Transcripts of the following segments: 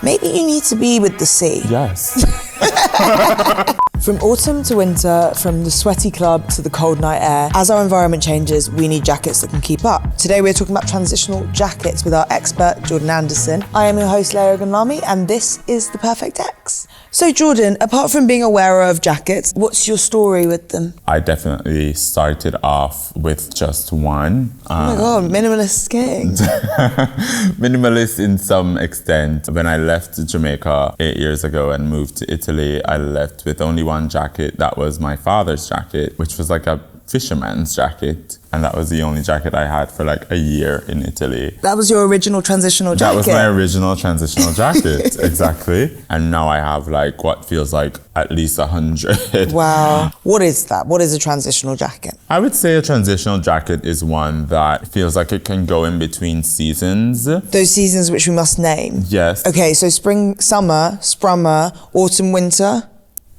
Maybe you need to be with the sea. Yes. From autumn to winter, from the sweaty club to the cold night air, as our environment changes, we need jackets that can keep up. Today we're talking about transitional jackets with our expert, Jordan Anderson. I am your host, Leila Ghanlami, and this is The Perfect X. So Jordan, apart from being a wearer of jackets, what's your story with them? I definitely started off with just one. Oh my God, minimalist king. Minimalist in some extent. When I left Jamaica 8 years ago and moved to Italy, I left with only one jacket. That was my father's jacket, which was like a fisherman's jacket. And that was the only jacket I had for like a year in Italy. That was your original transitional jacket? That was my original transitional jacket, exactly. And now I have like what feels like at least 100. Wow. What is that? What is a transitional jacket? I would say a transitional jacket is one that feels like it can go in between seasons. Those seasons which we must name? Yes. Okay, so spring, summer, sprummer, autumn, winter?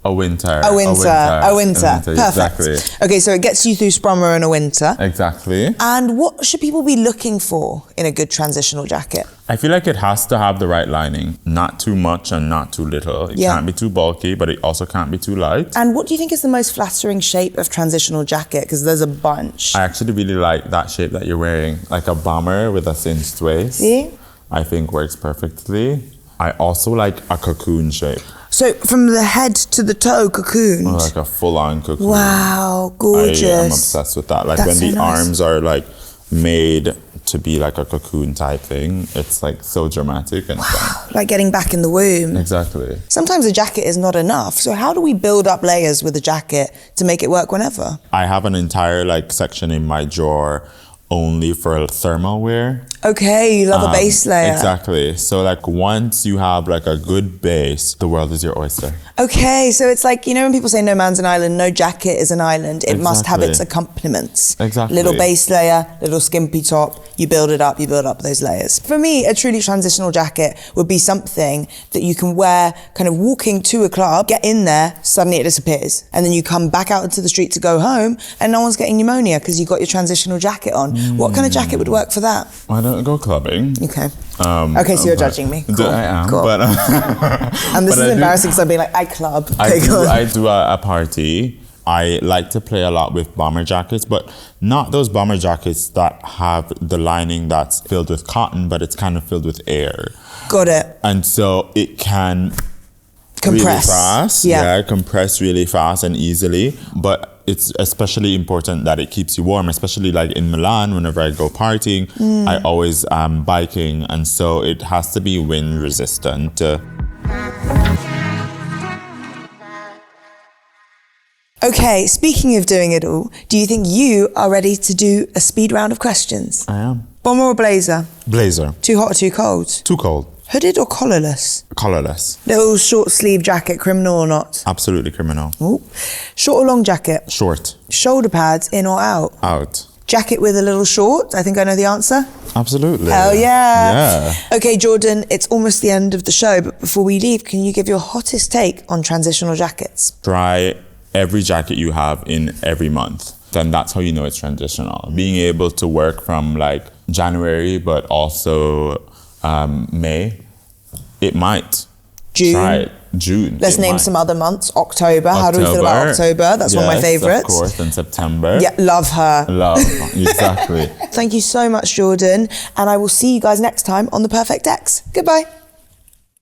A winter. Perfect. Exactly. Okay, so it gets you through sprummer and a winter. Exactly. And what should people be looking for in a good transitional jacket? I feel like it has to have the right lining. Not too much and not too little. It can't be too bulky, but it also can't be too light. And what do you think is the most flattering shape of transitional jacket? Because there's a bunch. I actually really like that shape that you're wearing. Like a bomber with a cinched waist. See? I think works perfectly. I also like a cocoon shape. So from the head to the toe, cocooned. Oh, like a full-on cocoon. Wow, gorgeous. I am obsessed with that. Like That's when so the nice. arms are like made to be like a cocoon type thing. It's like so dramatic and fun. Like getting back in the womb. Exactly. Sometimes a jacket is not enough. So how do we build up layers with a jacket to make it work whenever? I have an entire like section in my drawer only for thermal wear. Okay, you love a base layer. Exactly. So like once you have like a good base, the world is your oyster. Okay, so it's like, you know when people say no man's an island, no jacket is an island, it must have its accompaniments. Exactly. Little base layer, little skimpy top, you build it up those layers. For me, a truly transitional jacket would be something that you can wear kind of walking to a club, get in there, suddenly it disappears. And then you come back out into the street to go home and no one's getting pneumonia because you got your transitional jacket on. What kind of jacket would work for that? I don't go clubbing. Okay. Okay, so you're judging me. Cool. I am. Cool. But, and this is embarrassing because I'm being like, I club. Okay, I do a party. I like to play a lot with bomber jackets, but not those bomber jackets that have the lining that's filled with cotton, but it's kind of filled with air. Got it. And so it can compress really fast. Yeah, compress really fast and easily. But it's especially important that it keeps you warm, especially like in Milan, whenever I go partying, I always am biking. And so it has to be wind resistant. Okay, speaking of doing it all, do you think you are ready to do a speed round of questions? I am. Bomber or blazer? Blazer. Too hot or too cold? Too cold. Hooded or collarless? Collarless. Little short sleeve jacket, criminal or not? Absolutely criminal. Ooh. Short or long jacket? Short. Shoulder pads, in or out? Out. Jacket with a little short? I think I know the answer. Absolutely. Hell yeah. Yeah. Okay, Jordan, it's almost the end of the show, but before we leave, can you give your hottest take on transitional jackets? Try every jacket you have in every month. Then that's how you know it's transitional. Being able to work from like January, but also May, it might. June. Try it. June. Let's name some other months. October. How do we feel about October? That's one of my favorites. Of course, and September. Yeah, love her. Love, exactly. Thank you so much, Jordan. And I will see you guys next time on The Perfect X. Goodbye.